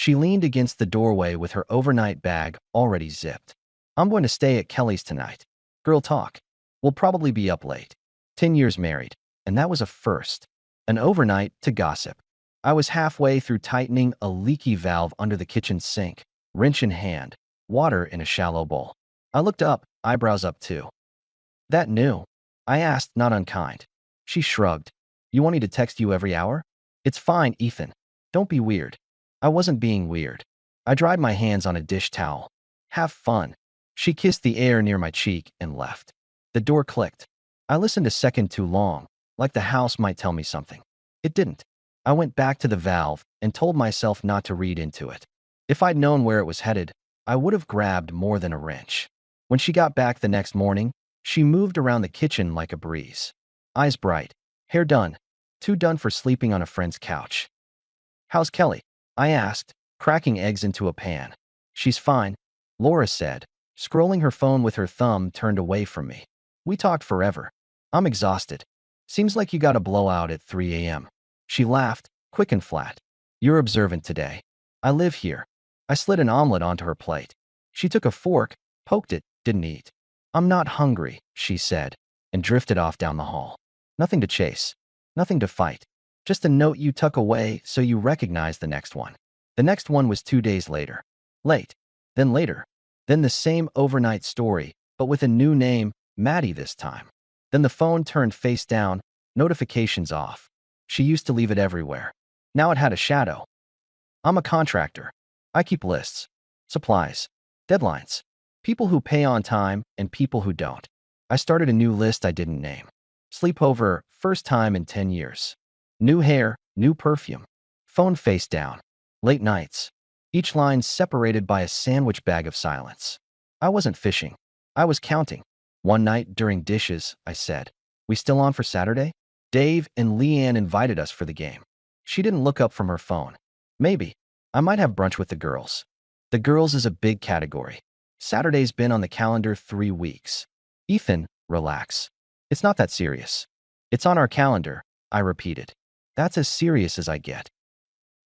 She leaned against the doorway with her overnight bag already zipped. I'm going to stay at Kelly's tonight. Girl talk. We'll probably be up late. 10 years married, and that was a first. An overnight to gossip. I was halfway through tightening a leaky valve under the kitchen sink, wrench in hand, water in a shallow bowl. I looked up, eyebrows up too. That new? I asked, not unkind. She shrugged. You want me to text you every hour? It's fine, Ethan. Don't be weird. I wasn't being weird. I dried my hands on a dish towel. Have fun. She kissed the air near my cheek and left. The door clicked. I listened a second too long, like the house might tell me something. It didn't. I went back to the valve and told myself not to read into it. If I'd known where it was headed, I would have grabbed more than a wrench. When she got back the next morning, she moved around the kitchen like a breeze. Eyes bright, hair done, too done for sleeping on a friend's couch. How's Kelly? I asked, cracking eggs into a pan. She's fine, Laura said, scrolling her phone with her thumb turned away from me. We talked forever. I'm exhausted. Seems like you got a blowout at 3 a.m. She laughed, quick and flat. You're observant today. I live here. I slid an omelet onto her plate. She took a fork, poked it, didn't eat. I'm not hungry, she said, and drifted off down the hall. Nothing to chase. Nothing to fight. Just a note you tuck away so you recognize the next one. The next one was 2 days later. Late. Then later. Then the same overnight story, but with a new name, Maddie this time. Then the phone turned face down, notifications off. She used to leave it everywhere. Now it had a shadow. I'm a contractor. I keep lists, supplies, deadlines, people who pay on time and people who don't. I started a new list I didn't name. Sleepover, first time in 10 years. New hair, new perfume. Phone face down. Late nights. Each line separated by a sandwich bag of silence. I wasn't fishing. I was counting. One night during dishes, I said, "We still on for Saturday?" Dave and Leanne invited us for the game. She didn't look up from her phone. Maybe. I might have brunch with the girls. The girls is a big category. Saturday's been on the calendar 3 weeks. Ethan, relax. It's not that serious. It's on our calendar, I repeated. That's as serious as I get.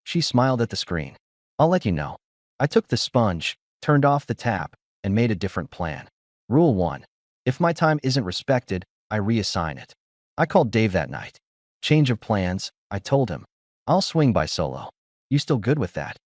She smiled at the screen. I'll let you know. I took the sponge, turned off the tap, and made a different plan. Rule 1. If my time isn't respected, I reassign it. I called Dave that night. Change of plans, I told him. I'll swing by solo. You still good with that?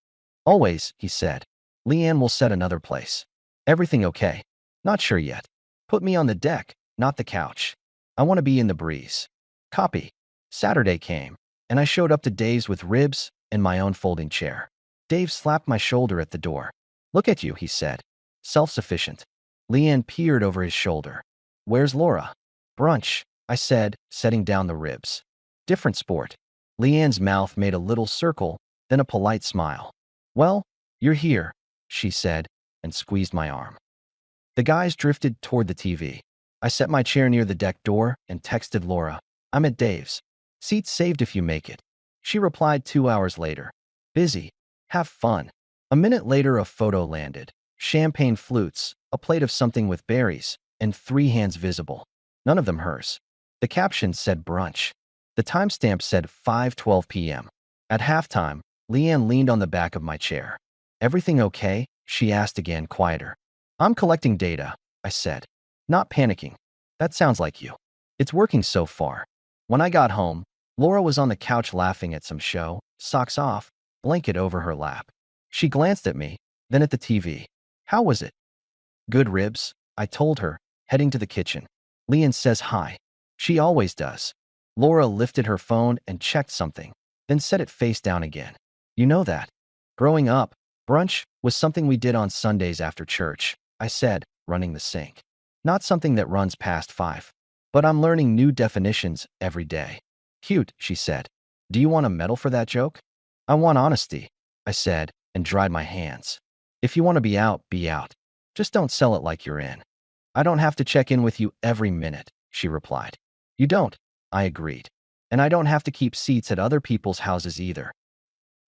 Always, he said. Leanne will set another place. Everything okay? Not sure yet. Put me on the deck, not the couch. I want to be in the breeze. Copy. Saturday came, and I showed up to Dave's with ribs and my own folding chair. Dave slapped my shoulder at the door. Look at you, he said. Self-sufficient. Leanne peered over his shoulder. Where's Laura? Brunch, I said, setting down the ribs. Different sport. Leanne's mouth made a little circle, then a polite smile. Well, you're here, she said, and squeezed my arm. The guys drifted toward the TV. I set my chair near the deck door and texted Laura, I'm at Dave's. Seats saved if you make it. She replied 2 hours later. Busy. Have fun. A minute later, a photo landed. Champagne flutes, a plate of something with berries, and 3 hands visible. None of them hers. The caption said brunch. The timestamp said 5:12 p.m. At halftime, Leanne leaned on the back of my chair. Everything okay? She asked again, quieter. I'm collecting data, I said. Not panicking. That sounds like you. It's working so far. When I got home, Laura was on the couch laughing at some show, socks off, blanket over her lap. She glanced at me, then at the TV. How was it? Good ribs, I told her, heading to the kitchen. Leanne says hi. She always does. Laura lifted her phone and checked something, then set it face down again. You know that. Growing up, brunch was something we did on Sundays after church, I said, running the sink. Not something that runs past 5. But I'm learning new definitions every day. Cute, she said. Do you want a medal for that joke? I want honesty, I said, and dried my hands. If you want to be out, be out. Just don't sell it like you're in. I don't have to check in with you every minute, she replied. You don't, I agreed. And I don't have to keep seats at other people's houses either.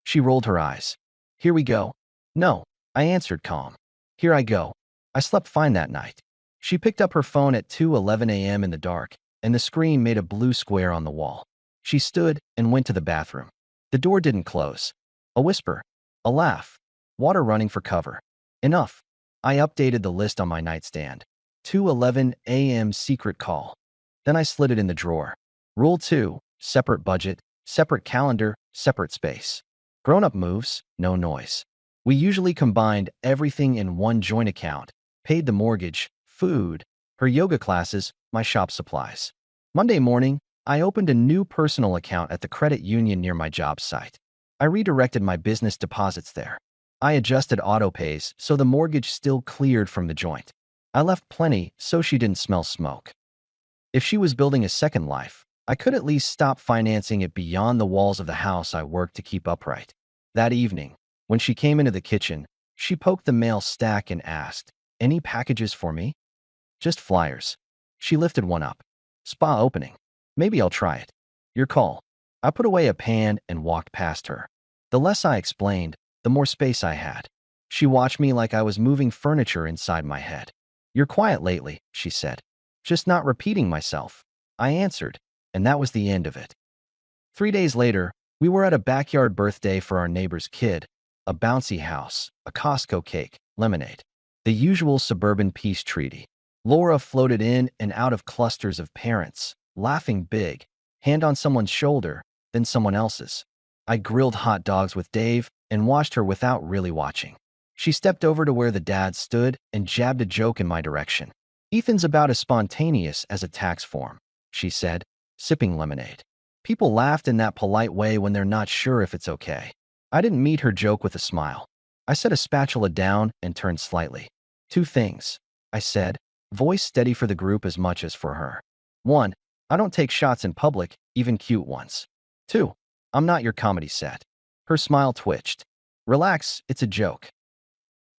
She rolled her eyes. Here we go. No, I answered calm. Here I go. I slept fine that night. She picked up her phone at 2:11 a.m. in the dark, and the screen made a blue square on the wall. She stood and went to the bathroom. The door didn't close. A whisper. A laugh. Water running for cover. Enough. I updated the list on my nightstand. 2:11 a.m. secret call. Then I slid it in the drawer. Rule 2. Separate budget, separate calendar, separate space. Grown-up moves, no noise. We usually combined everything in one joint account. Paid the mortgage, food, her yoga classes, my shop supplies. Monday morning, I opened a new personal account at the credit union near my job site. I redirected my business deposits there. I adjusted auto-pays so the mortgage still cleared from the joint. I left plenty so she didn't smell smoke. If she was building a second life, I could at least stop financing it beyond the walls of the house I worked to keep upright. That evening, when she came into the kitchen, she poked the mail stack and asked, "Any packages for me?" "Just flyers." She lifted one up. "Spa opening. Maybe I'll try it." "Your call." I put away a pan and walked past her. The less I explained, the more space I had. She watched me like I was moving furniture inside my head. "You're quiet lately," she said. "Just not repeating myself." I answered, and that was the end of it. 3 days later, we were at a backyard birthday for our neighbor's kid, a bouncy house, a Costco cake, lemonade. The usual suburban peace treaty. Laura floated in and out of clusters of parents, laughing big, hand on someone's shoulder, then someone else's. I grilled hot dogs with Dave and watched her without really watching. She stepped over to where the dad stood and jabbed a joke in my direction. "Ethan's about as spontaneous as a tax form," she said, sipping lemonade. People laughed in that polite way when they're not sure if it's okay. I didn't meet her joke with a smile. I set a spatula down and turned slightly. "Two things," I said, voice steady for the group as much as for her. 1. I don't take shots in public, even cute ones. 2. I'm not your comedy set. Her smile twitched. "Relax, it's a joke."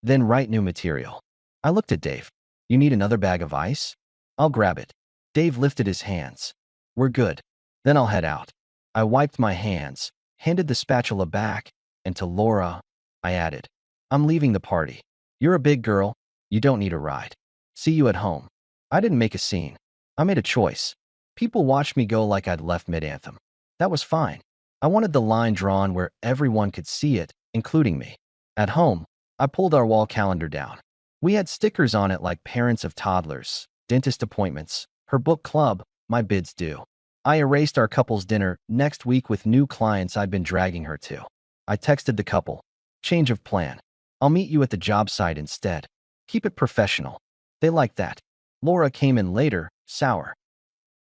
Then write new material. I looked at Dave. "You need another bag of ice?" "I'll grab it." Dave lifted his hands. "We're good. Then I'll head out." I wiped my hands, handed the spatula back, and to Laura, I added, "I'm leaving the party. You're a big girl. You don't need a ride. See you at home." I didn't make a scene. I made a choice. People watched me go like I'd left mid-anthem. That was fine. I wanted the line drawn where everyone could see it, including me. At home, I pulled our wall calendar down. We had stickers on it like parents of toddlers, dentist appointments, her book club, my bids due. I erased our couple's dinner next week with new clients I'd been dragging her to. I texted the couple. "Change of plan. I'll meet you at the job site instead. Keep it professional." They liked that. Laura came in later, sour.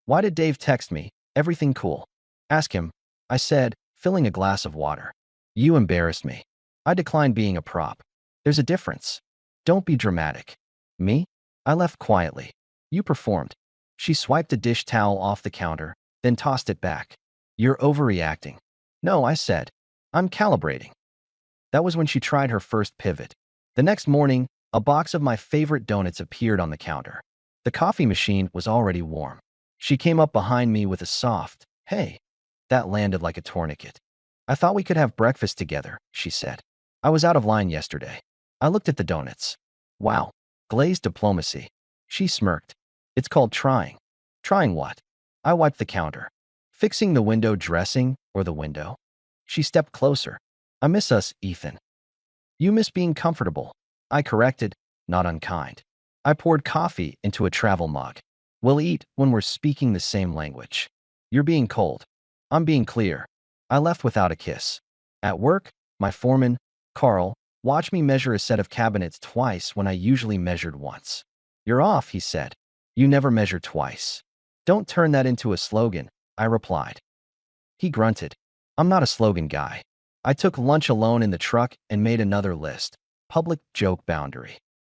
"Why did Dave text me? Everything cool?" "Ask him," I said, filling a glass of water. "You embarrassed me." I declined being a prop. There's a difference. Don't be dramatic. "Me?" I left quietly. "You performed." She swiped a dish towel off the counter, then tossed it back. "You're overreacting." "No," I said. "I'm calibrating." That was when she tried her first pivot. The next morning, a box of my favorite donuts appeared on the counter. The coffee machine was already warm. She came up behind me with a soft, "Hey." That landed like a tourniquet. "I thought we could have breakfast together," she said. "I was out of line yesterday." I looked at the donuts. "Wow, glazed diplomacy." She smirked. "It's called trying." "Trying what?" I wiped the counter. "Fixing the window dressing or the window?" She stepped closer. "I miss us, Ethan." "You miss being comfortable." I corrected, not unkind. I poured coffee into a travel mug. "We'll eat when we're speaking the same language." "You're being cold." "I'm being clear." I left without a kiss. At work, my foreman, Carl, watched me measure a set of cabinets twice when I usually measured once. "You're off," he said. "You never measure twice." "Don't turn that into a slogan," I replied. He grunted. "I'm not a slogan guy." I took lunch alone in the truck and made another list. Public joke boundary.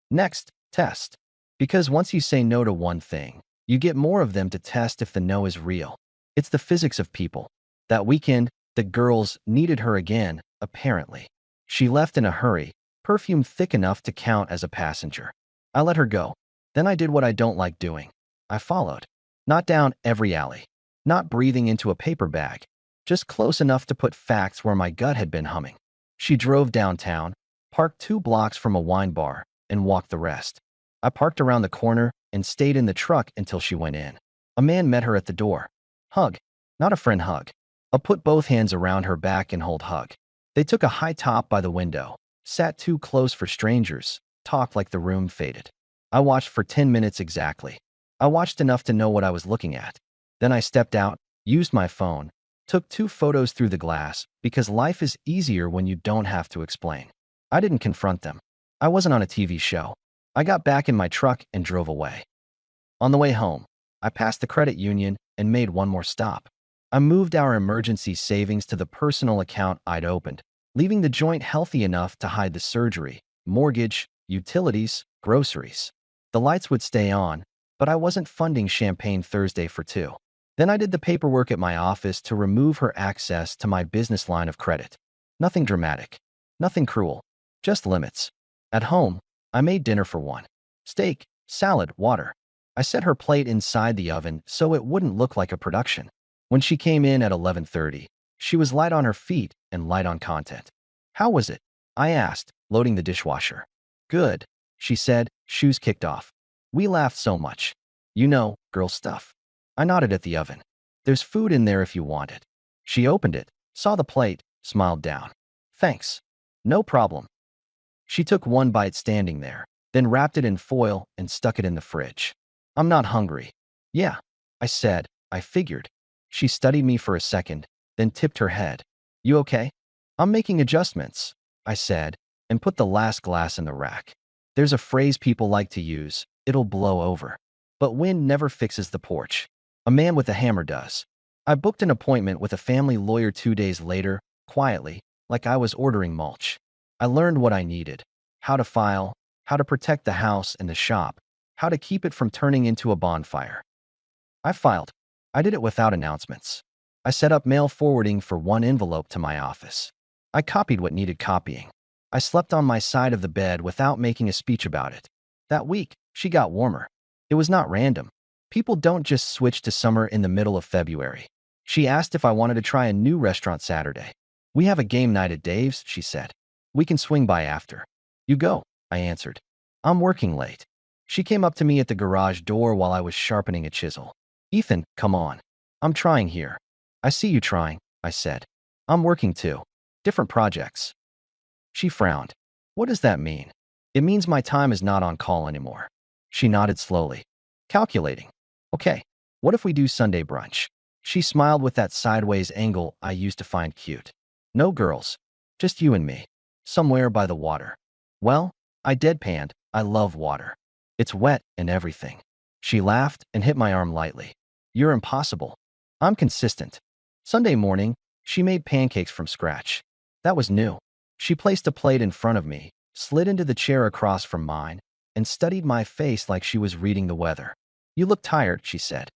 Next, test. Because once you say no to one thing, you get more of them to test if the no is real. It's the physics of people. That weekend, the girls needed her again, apparently. She left in a hurry, perfume thick enough to count as a passenger. I let her go. Then I did what I don't like doing. I followed. Not down every alley. Not breathing into a paper bag. Just close enough to put facts where my gut had been humming. She drove downtown, parked 2 blocks from a wine bar, and walked the rest. I parked around the corner and stayed in the truck until she went in. A man met her at the door. Hug. Not a friend hug. A put both hands around her back and hold hug. They took a high top by the window, sat too close for strangers, talked like the room faded. I watched for 10 minutes exactly. I watched enough to know what I was looking at. Then I stepped out, used my phone, took 2 photos through the glass because life is easier when you don't have to explain. I didn't confront them. I wasn't on a TV show. I got back in my truck and drove away. On the way home, I passed the credit union and made one more stop. I moved our emergency savings to the personal account I'd opened, leaving the joint healthy enough to hide the surgery, mortgage, utilities, groceries. The lights would stay on, but I wasn't funding Champagne Thursday for two. Then I did the paperwork at my office to remove her access to my business line of credit. Nothing dramatic, nothing cruel, just limits. At home, I made dinner for one. Steak, salad, water. I set her plate inside the oven so it wouldn't look like a production. When she came in at 11:30, she was light on her feet and light on content. How was it? I asked, loading the dishwasher. Good, she said, shoes kicked off. We laughed so much. You know, girl stuff. I nodded at the oven. There's food in there if you want it. She opened it, saw the plate, smiled down. Thanks. No problem. She took one bite standing there, then wrapped it in foil and stuck it in the fridge. I'm not hungry. Yeah, I said. I figured. She studied me for a second, then tipped her head. You okay? I'm making adjustments, I said, and put the last glass in the rack. There's a phrase people like to use, it'll blow over. But wind never fixes the porch. A man with a hammer does. I booked an appointment with a family lawyer 2 days later, quietly, like I was ordering mulch. I learned what I needed. How to file, how to protect the house and the shop, how to keep it from turning into a bonfire. I filed. I did it without announcements. I set up mail forwarding for one envelope to my office. I copied what needed copying. I slept on my side of the bed without making a speech about it. That week, she got warmer. It was not random. People don't just switch to summer in the middle of February. She asked if I wanted to try a new restaurant Saturday. We have a game night at Dave's, she said. We can swing by after. You go, I answered. I'm working late. She came up to me at the garage door while I was sharpening a chisel. Ethan, come on. I'm trying here. I see you trying, I said. I'm working too. Different projects. She frowned. What does that mean? It means my time is not on call anymore. She nodded slowly. Calculating. Okay, what if we do Sunday brunch? She smiled with that sideways angle I used to find cute. No girls. Just you and me. Somewhere by the water. Well, I deadpanned. I love water. It's wet and everything. She laughed and hit my arm lightly. You're impossible. I'm consistent. Sunday morning, she made pancakes from scratch. That was new. She placed a plate in front of me, slid into the chair across from mine, and studied my face like she was reading the weather. You look tired, she said.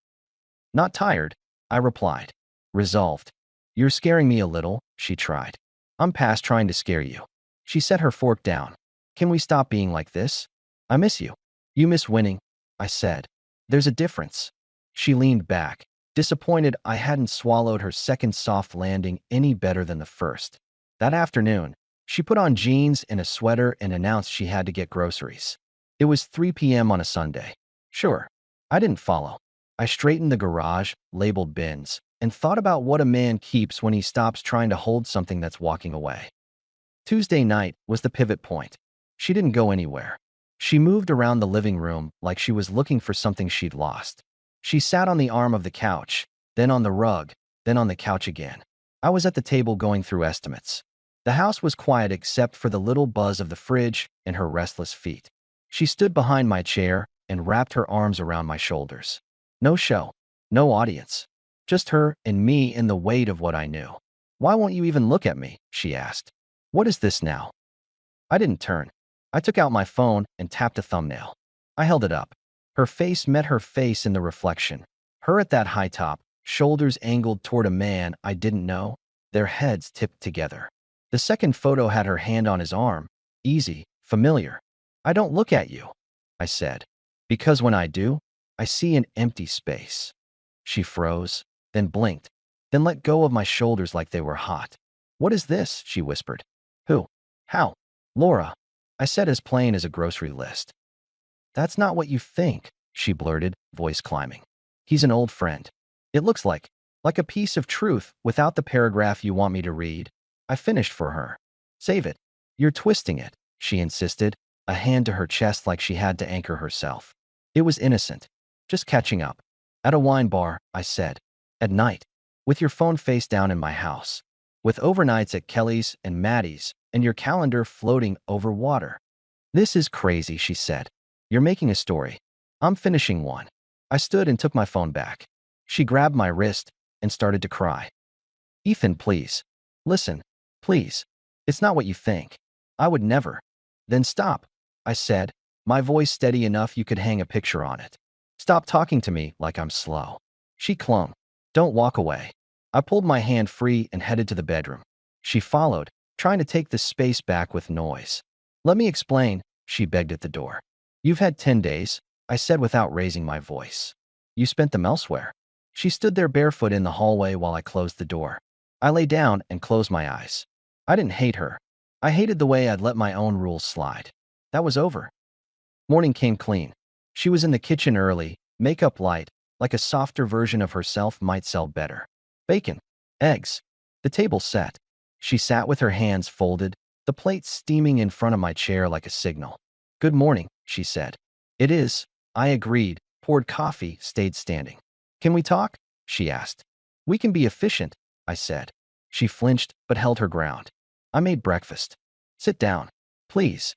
Not tired, I replied. Resolved. You're scaring me a little, she tried. I'm past trying to scare you. She set her fork down. Can we stop being like this? I miss you. You miss winning, I said. There's a difference. She leaned back, disappointed I hadn't swallowed her second soft landing any better than the first. That afternoon, she put on jeans and a sweater and announced she had to get groceries. It was 3 p.m. on a Sunday. Sure. I didn't follow. I straightened the garage, labeled bins, and thought about what a man keeps when he stops trying to hold something that's walking away. Tuesday night was the pivot point. She didn't go anywhere. She moved around the living room like she was looking for something she'd lost. She sat on the arm of the couch, then on the rug, then on the couch again. I was at the table going through estimates. The house was quiet except for the little buzz of the fridge and her restless feet. She stood behind my chair and wrapped her arms around my shoulders. No show, no audience, just her and me and the weight of what I knew. Why won't you even look at me? She asked. What is this now? I didn't turn. I took out my phone and tapped a thumbnail. I held it up. Her face met her face in the reflection. Her at that high top, shoulders angled toward a man I didn't know, their heads tipped together. The second photo had her hand on his arm, easy, familiar. I don't look at you, I said, because when I do, I see an empty space. She froze, then blinked, then let go of my shoulders like they were hot. What is this? She whispered. Who? How? Laura. I said as plain as a grocery list. That's not what you think, she blurted, voice climbing. He's an old friend. It looks like a piece of truth without the paragraph you want me to read. I finished for her. Save it. You're twisting it, she insisted, a hand to her chest like she had to anchor herself. It was innocent. Just catching up. At a wine bar, I said. At night. With your phone face down in my house. With overnights at Kelly's and Maddie's, and your calendar floating over water. This is crazy, she said. You're making a story. I'm finishing one. I stood and took my phone back. She grabbed my wrist and started to cry. Ethan, please. Listen. Please. It's not what you think. I would never. Then stop, I said, my voice steady enough you could hang a picture on it. Stop talking to me like I'm slow. She clung. Don't walk away. I pulled my hand free and headed to the bedroom. She followed, trying to take the space back with noise. Let me explain, she begged at the door. You've had 10 days, I said without raising my voice. You spent them elsewhere. She stood there barefoot in the hallway while I closed the door. I lay down and closed my eyes. I didn't hate her. I hated the way I'd let my own rules slide. That was over. Morning came clean. She was in the kitchen early, makeup light, like a softer version of herself might sell better. Bacon. Eggs. The table set. She sat with her hands folded, the plate steaming in front of my chair like a signal. Good morning, she said. It is, I agreed, poured coffee, stayed standing. Can we talk? She asked. We can be efficient, I said. She flinched but held her ground. I made breakfast. Sit down, please.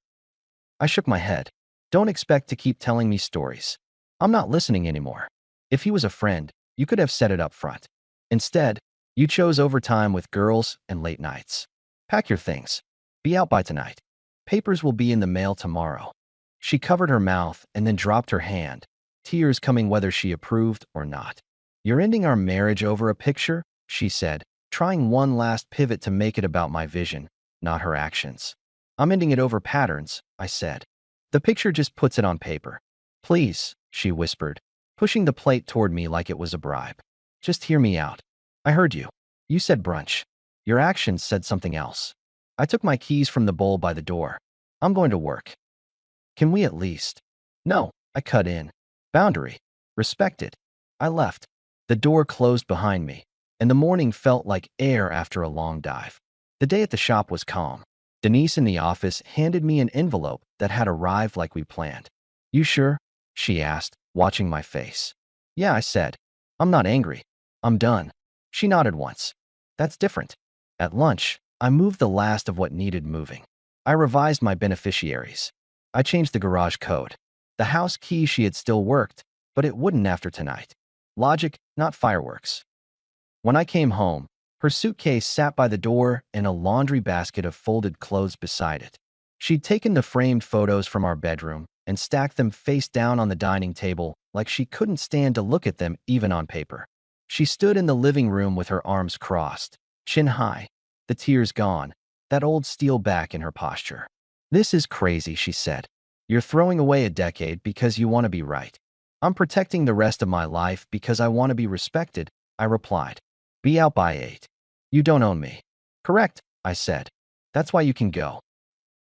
I shook my head. Don't expect to keep telling me stories. I'm not listening anymore. If he was a friend, you could have said it up front. Instead, you chose overtime with girls and late nights. Pack your things. Be out by tonight. Papers will be in the mail tomorrow. She covered her mouth and then dropped her hand, tears coming whether she approved or not. You're ending our marriage over a picture, she said, trying one last pivot to make it about my vision, not her actions. I'm ending it over patterns, I said. The picture just puts it on paper. Please, she whispered, pushing the plate toward me like it was a bribe. Just hear me out. I heard you. You said brunch. Your actions said something else. I took my keys from the bowl by the door. I'm going to work. Can we at least? No, I cut in. Boundary. Respect it. I left. The door closed behind me, and the morning felt like air after a long dive. The day at the shop was calm. Denise in the office handed me an envelope that had arrived like we planned. You sure? She asked, watching my face. Yeah, I said. I'm not angry. I'm done. She nodded once. That's different. At lunch, I moved the last of what needed moving. I revised my beneficiaries. I changed the garage code. The house key she had still worked, but it wouldn't after tonight. Logic, not fireworks. When I came home, her suitcase sat by the door and a laundry basket of folded clothes beside it. She'd taken the framed photos from our bedroom and stacked them face down on the dining table like she couldn't stand to look at them even on paper. She stood in the living room with her arms crossed, chin high, the tears gone, that old steel back in her posture. This is crazy, she said. You're throwing away a decade because you want to be right. I'm protecting the rest of my life because I want to be respected, I replied. Be out by 8. You don't own me. Correct, I said. That's why you can go.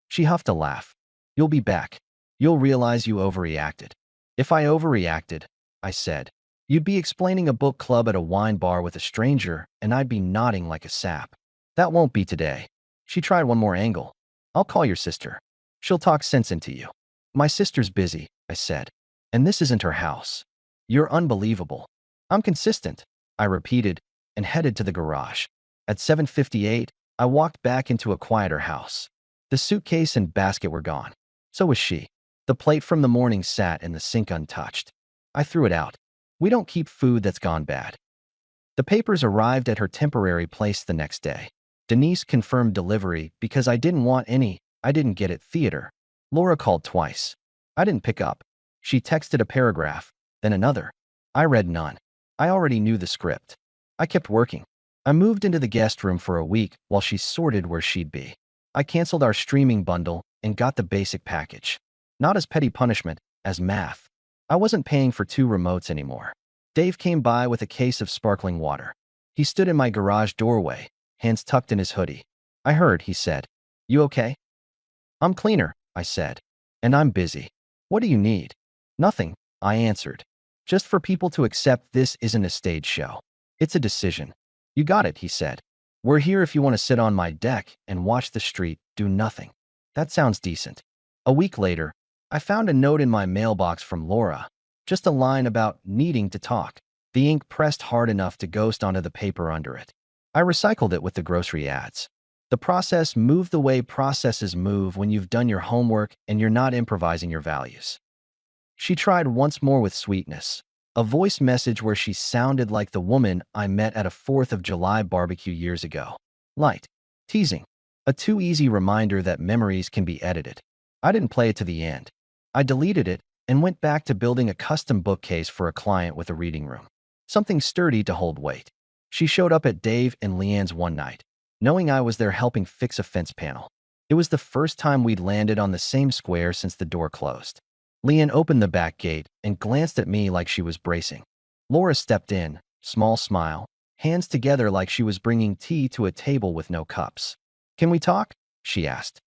She huffed a laugh. You'll be back. You'll realize you overreacted. If I overreacted, I said, you'd be explaining a book club at a wine bar with a stranger, and I'd be nodding like a sap. That won't be today. She tried one more angle. I'll call your sister. She'll talk sense into you. My sister's busy, I said. And this isn't her house. You're unbelievable. I'm consistent, I repeated, and headed to the garage. At 7:58, I walked back into a quieter house. The suitcase and basket were gone. So was she. The plate from the morning sat in the sink untouched. I threw it out. We don't keep food that's gone bad. The papers arrived at her temporary place the next day. Denise confirmed delivery because I didn't want any. I didn't get it theater. Laura called twice. I didn't pick up. She texted a paragraph, then another. I read none. I already knew the script. I kept working. I moved into the guest room for a week while she sorted where she'd be. I canceled our streaming bundle and got the basic package. Not as petty punishment, as math. I wasn't paying for 2 remotes anymore. Dave came by with a case of sparkling water. He stood in my garage doorway, hands tucked in his hoodie. I heard, he said. You okay? I'm cleaner, I said. And I'm busy. What do you need? Nothing, I answered. Just for people to accept this isn't a stage show. It's a decision. You got it, he said. We're here if you want to sit on my deck and watch the street do nothing. That sounds decent. A week later, I found a note in my mailbox from Laura, just a line about needing to talk. The ink pressed hard enough to ghost onto the paper under it. I recycled it with the grocery ads. The process moved the way processes move when you've done your homework and you're not improvising your values. She tried once more with sweetness, a voice message where she sounded like the woman I met at a 4th of July barbecue years ago. Light, teasing, a too easy reminder that memories can be edited. I didn't play it to the end. I deleted it and went back to building a custom bookcase for a client with a reading room. Something sturdy to hold weight. She showed up at Dave and Leanne's one night, knowing I was there helping fix a fence panel. It was the first time we'd landed on the same square since the door closed. Leanne opened the back gate and glanced at me like she was bracing. Laura stepped in, small smile, hands together like she was bringing tea to a table with no cups. "Can we talk?" she asked.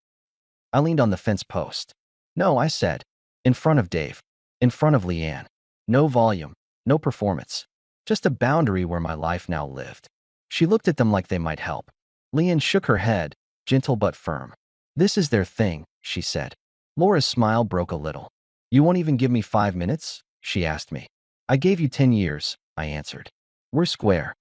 I leaned on the fence post. "No," I said. In front of Dave. In front of Leanne. No volume. No performance. Just a boundary where my life now lived. She looked at them like they might help. Leanne shook her head, gentle but firm. "This is their thing," she said. Laura's smile broke a little. "You won't even give me 5 minutes?" she asked me. "I gave you 10 years," I answered. "We're square."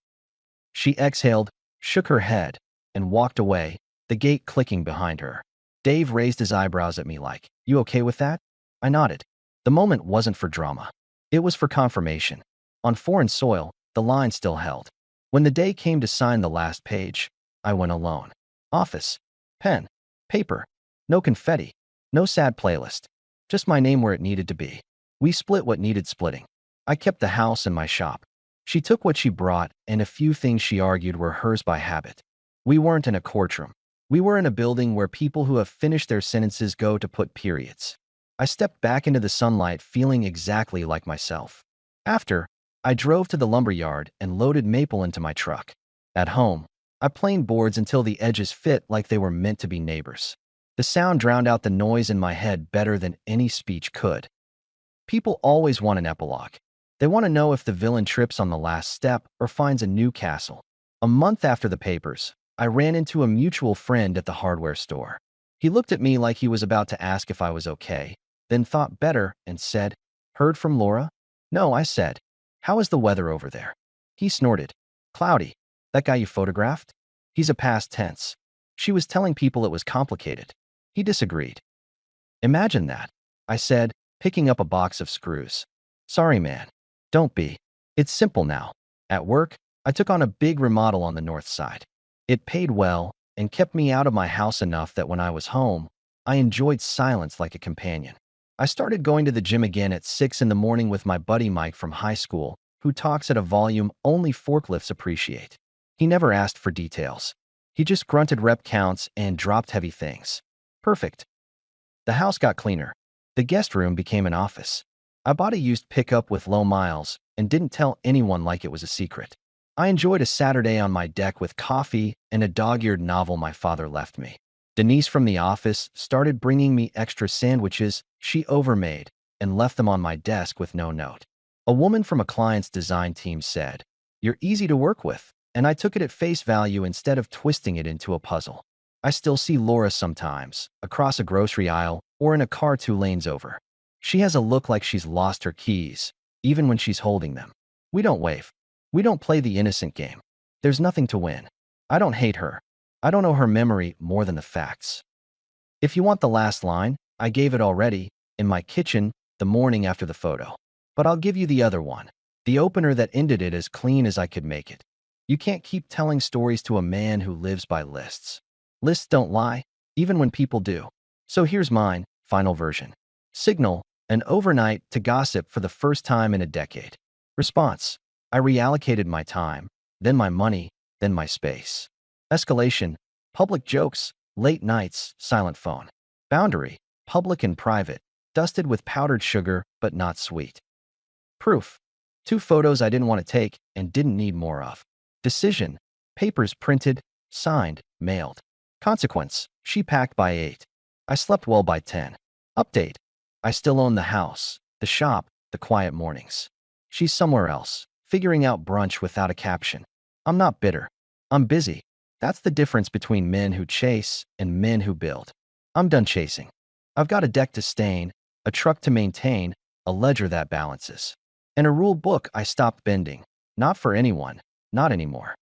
She exhaled, shook her head, and walked away, the gate clicking behind her. Dave raised his eyebrows at me like, "You okay with that?" I nodded. The moment wasn't for drama. It was for confirmation. On foreign soil, the line still held. When the day came to sign the last page, I went alone. Office. Pen. Paper. No confetti. No sad playlist. Just my name where it needed to be. We split what needed splitting. I kept the house and my shop. She took what she brought, and a few things she argued were hers by habit. We weren't in a courtroom. We were in a building where people who have finished their sentences go to put periods. I stepped back into the sunlight feeling exactly like myself. After, I drove to the lumberyard and loaded maple into my truck. At home, I planed boards until the edges fit like they were meant to be neighbors. The sound drowned out the noise in my head better than any speech could. People always want an epilogue. They want to know if the villain trips on the last step or finds a new castle. A month after the papers, I ran into a mutual friend at the hardware store. He looked at me like he was about to ask if I was okay, then thought better and said, "Heard from Laura?" "No," I said. "How is the weather over there?" He snorted. "Cloudy. That guy you photographed?" "He's a past tense. She was telling people it was complicated." He disagreed. "Imagine that," I said, picking up a box of screws. "Sorry, man. Don't be. It's simple now." At work, I took on a big remodel on the north side. It paid well and kept me out of my house enough that when I was home, I enjoyed silence like a companion. I started going to the gym again at 6 in the morning with my buddy Mike from high school, who talks at a volume only forklifts appreciate. He never asked for details. He just grunted rep counts and dropped heavy things. Perfect. The house got cleaner. The guest room became an office. I bought a used pickup with low miles and didn't tell anyone like it was a secret. I enjoyed a Saturday on my deck with coffee and a dog-eared novel my father left me. Denise from the office started bringing me extra sandwiches she overmade and left them on my desk with no note. A woman from a client's design team said, "You're easy to work with," and I took it at face value instead of twisting it into a puzzle. I still see Laura sometimes, across a grocery aisle or in a car 2 lanes over. She has a look like she's lost her keys, even when she's holding them. We don't wave. We don't play the innocent game. There's nothing to win. I don't hate her. I don't know her memory more than the facts. If you want the last line, I gave it already, in my kitchen, the morning after the photo. But I'll give you the other one, the opener that ended it as clean as I could make it. You can't keep telling stories to a man who lives by lists. Lists don't lie, even when people do. So here's mine, final version. Signal, an overnight to gossip for the first time in a decade. Response, I reallocated my time, then my money, then my space. Escalation, public jokes, late nights, silent phone. Boundary, public and private, dusted with powdered sugar but not sweet. Proof, 2 photos I didn't want to take and didn't need more of. Decision, papers printed, signed, mailed. Consequence, she packed by 8. I slept well by 10. Update, I still own the house, the shop, the quiet mornings. She's somewhere else, figuring out brunch without a caption. I'm not bitter. I'm busy. That's the difference between men who chase and men who build. I'm done chasing. I've got a deck to stain, a truck to maintain, a ledger that balances, and a rule book I stopped bending. Not for anyone, not anymore.